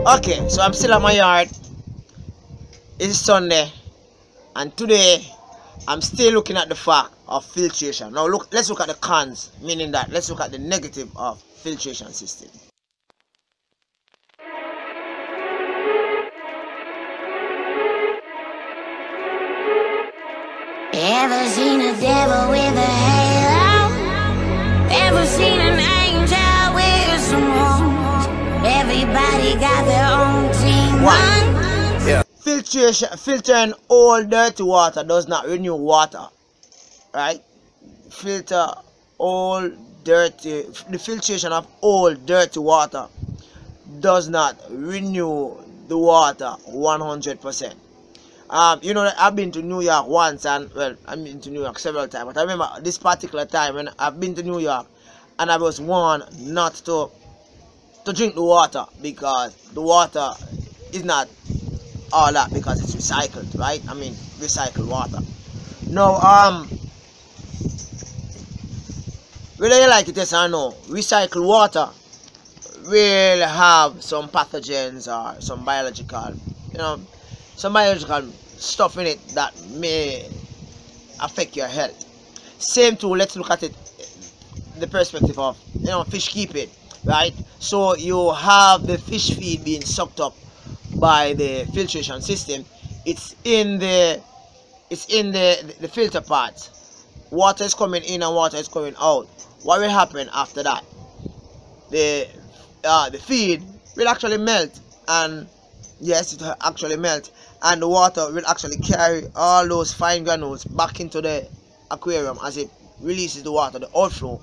Okay, so I'm still at my yard. It's Sunday, and today I'm still looking at the fact of filtration. Now let's look at the cons, meaning that let's look at the negative of filtration system. Ever seen a devil with a halo? Ever seen an angel with some horns? Everybody got their own team. Yeah. Filtering all dirty water does not renew water, right? The filtration of all dirty water does not renew the water 100%. You know that I've been to New York once, and well, I've been to New York several times, but I remember this particular time when I've been to New York and I was warned not to drink the water, because the water is not all that, because it's recycled, right? I mean, recycled water. Now, whether you like it, yes or no, recycled water will have some pathogens or some biological, some biological stuff in it that may affect your health. Same too, let's look at it the perspective of fish keeping, right? So you have the fish feed being sucked up by the filtration system. It's in the filter part. Water is coming in and water is coming out. What will happen after that? The feed will actually melt, and yes, it will actually melt, and the water will actually carry all those fine granules back into the aquarium as it releases the water, the outflow,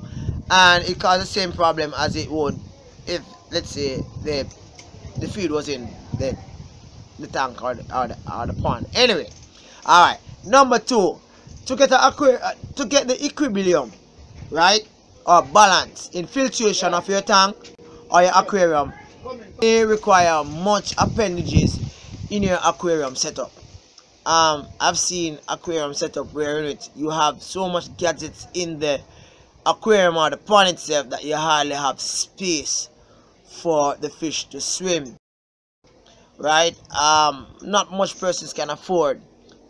and it causes the same problem as it would if, let's say, the feed was in the tank or the pond. Anyway, all right. Number two, to get the equilibrium, right, or balance in filtration of your tank or your aquarium, may require much appendages in your aquarium setup. I've seen aquarium setup where you have so much gadgets in the aquarium or the pond itself that you hardly have space for the fish to swim, right? Not much persons can afford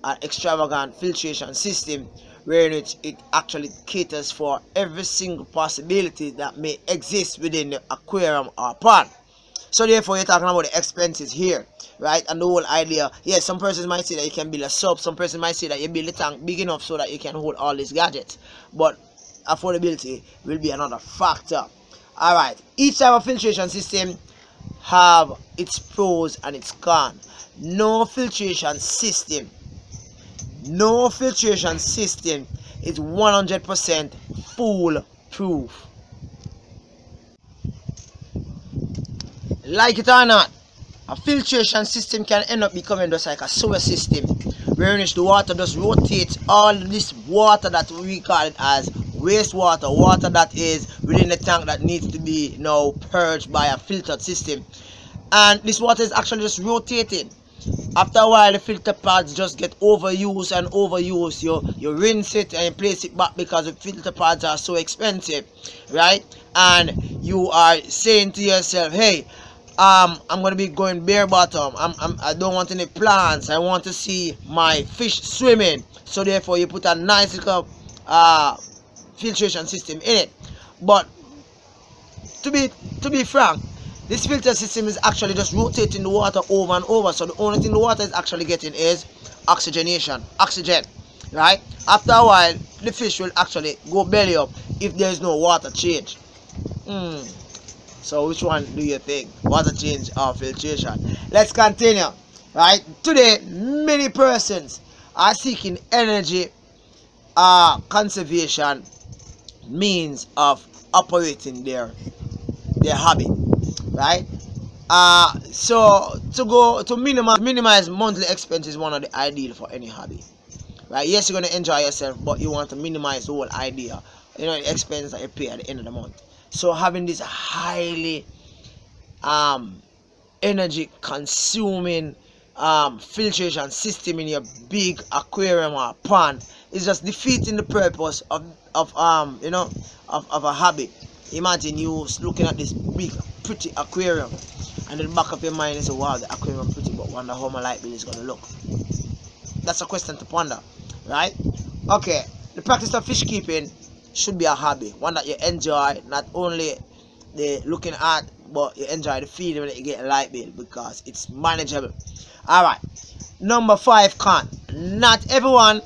an extravagant filtration system where it actually caters for every single possibility that may exist within the aquarium or pond. So therefore, you're talking about the expenses here, right? And the whole idea, yes, some persons might say that you can build a sub, some persons might say that you build a tank big enough so that you can hold all these gadgets, but affordability will be another factor. All right, each type of filtration system have its pros and its cons. No filtration system is 100% foolproof. Like it or not, a filtration system can end up becoming just like a sewer system, where in which the water just rotates all this water that we call it as wastewater, water that is within the tank that needs to be now purged by a filtered system, and this water is actually just rotating. After a while, the filter pads just get overused and overused. You rinse it and you place it back because the filter pads are so expensive, right? And you are saying to yourself, hey, I'm gonna be going bare bottom. I don't want any plants. I want to see my fish swimming. So therefore, you put a nice little filtration system in it. But to be frank, this filter system is actually just rotating the water over and over. So the only thing the water is actually getting is oxygen, right? After a while, the fish will actually go belly up if there is no water change. So which one do you think? Water change or filtration? Let's continue, right? Today, many persons are seeking energy conservation means of operating their hobby, right? So to minimize monthly expense is one of the ideal for any hobby, right? Yes, you're going to enjoy yourself, but you want to minimize the whole idea, the expense that you pay at the end of the month. So having this highly energy consuming filtration system in your big aquarium or pond is just defeating the purpose of a hobby. Imagine you looking at this big pretty aquarium And in the back of your mind is, wow, the aquarium pretty, but wonder how my light bill is going to look. That's a question to ponder, right? Okay, the practice of fish keeping should be a hobby, one that you enjoy, not only the looking at, but you enjoy the feeling when you get a light bill, because it's manageable. Alright, number 5 con. Not everyone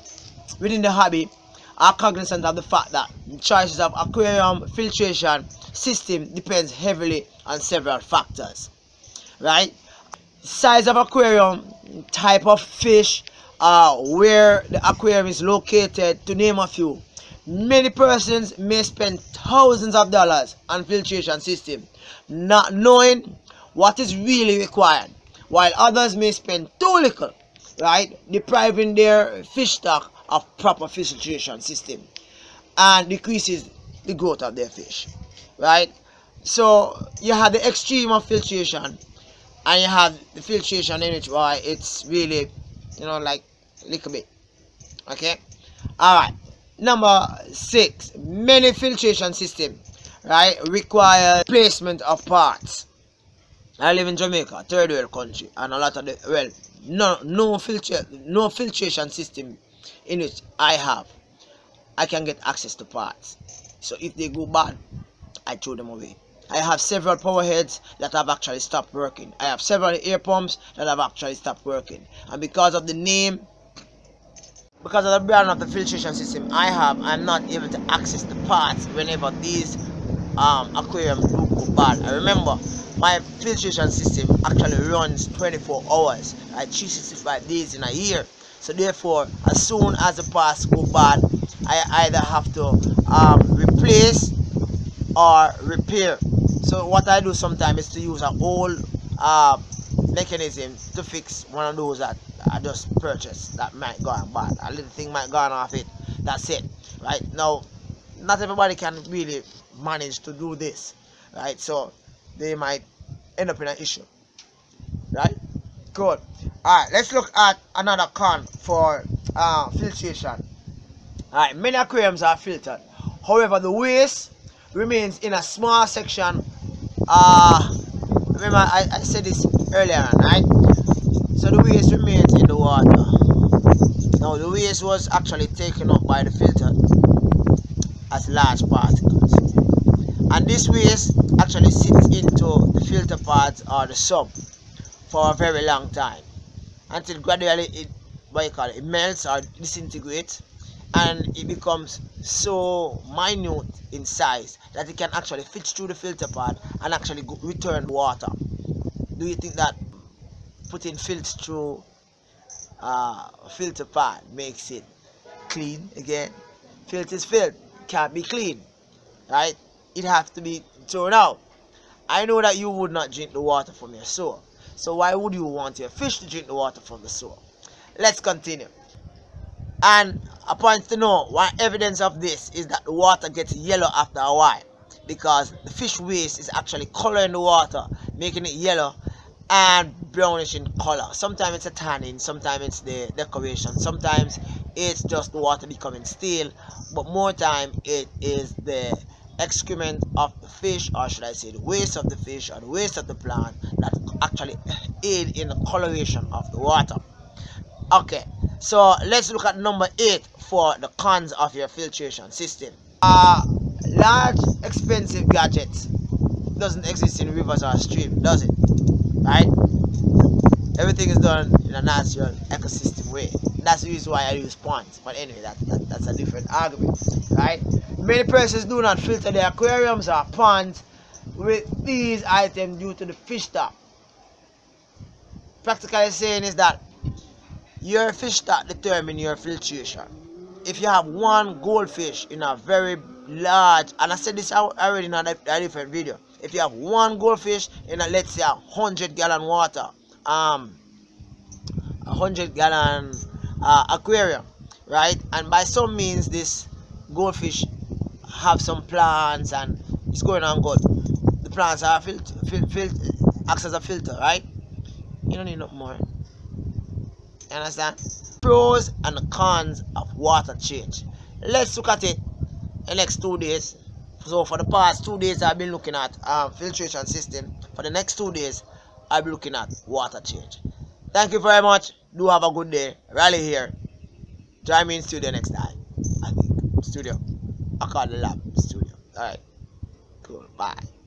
within the hobby are cognizant of the fact that the choices of aquarium filtration system depends heavily on several factors, right? Size of aquarium, type of fish, where the aquarium is located, to name a few. Many persons may spend thousands of dollars on filtration system, not knowing what is really required, while others may spend too little, right, depriving their fish stock of proper filtration system, and decreases the growth of their fish, right? So you have the extreme of filtration, and you have the filtration in which why it's really, you know, like a little bit. Okay, all right. Number 6, many filtration system, right, require placement of parts. I live in Jamaica, third world country, and a lot of the, well, no filtration system in which I can get access to parts. So if they go bad, I throw them away. I have several power heads that have actually stopped working. I have several air pumps that have actually stopped working, and because of the name, because of the brand of the filtration system I'm not able to access the parts whenever these aquariums do go bad. I remember my filtration system actually runs 24 hours, right, 365 days in a year. So therefore, as soon as the parts go bad, I either have to replace or repair. So what I do sometimes is to use an old mechanism to fix one of those that I just purchased that might go on bad. A little thing might go on off it. That's it, right? Now, not everybody can really manage to do this, right? So they might end up in an issue, right? Good. All right, let's look at another con for filtration. All right, many aquariums are filtered. However, the waste remains in a small section. Remember I said this earlier on, right? So the waste remains in the water. Now the waste was actually taken up by the filter as large particles, and this waste actually sits into the filter pads or the sub for a very long time, until gradually it melts or disintegrates, and it becomes so minute in size that it can actually fit through the filter pad and actually return water. Do you think that putting filth through a filter pad makes it clean again? Filth is filth, can't be clean, right? It has to be thrown out. I know that you would not drink the water from your sewer, so why would you want your fish to drink the water from the sewer? Let's continue. And a point to know, one evidence of this is that the water gets yellow after a while, because the fish waste is actually coloring the water, making it yellow and brownish in color. Sometimes it's a tannin, sometimes it's the decoration, sometimes it's just the water becoming stale, but more time it is the excrement of the fish, or should I say the waste of the fish or the waste of the plant, that actually aid in the coloration of the water. Okay, so let's look at number 8 for the cons of your filtration system. Large expensive gadgets doesn't exist in rivers or streams, does it? Right? Everything is done in a natural ecosystem way. That's the reason why I use ponds. But anyway, that's a different argument, right? Many persons do not filter their aquariums or ponds with these items due to the fish stock. Practically saying is that your fish stock determines your filtration. If you have one goldfish in a very large, and I said this already in a different video, if you have one goldfish in a, let's say, 100-gallon water, 100-gallon aquarium, right, and by some means this goldfish have some plants and it's going on good, the plants are acts as a filter, right? You don't need no more. You understand? Pros and the cons of water change. Let's look at it the next 2 days. So for the past 2 days I've been looking at filtration system. For the next 2 days I'll be looking at water change. Thank you very much. Do have a good day. Rally here. Join me in studio next time. I think studio. I call the lab studio. Alright. Cool. Bye.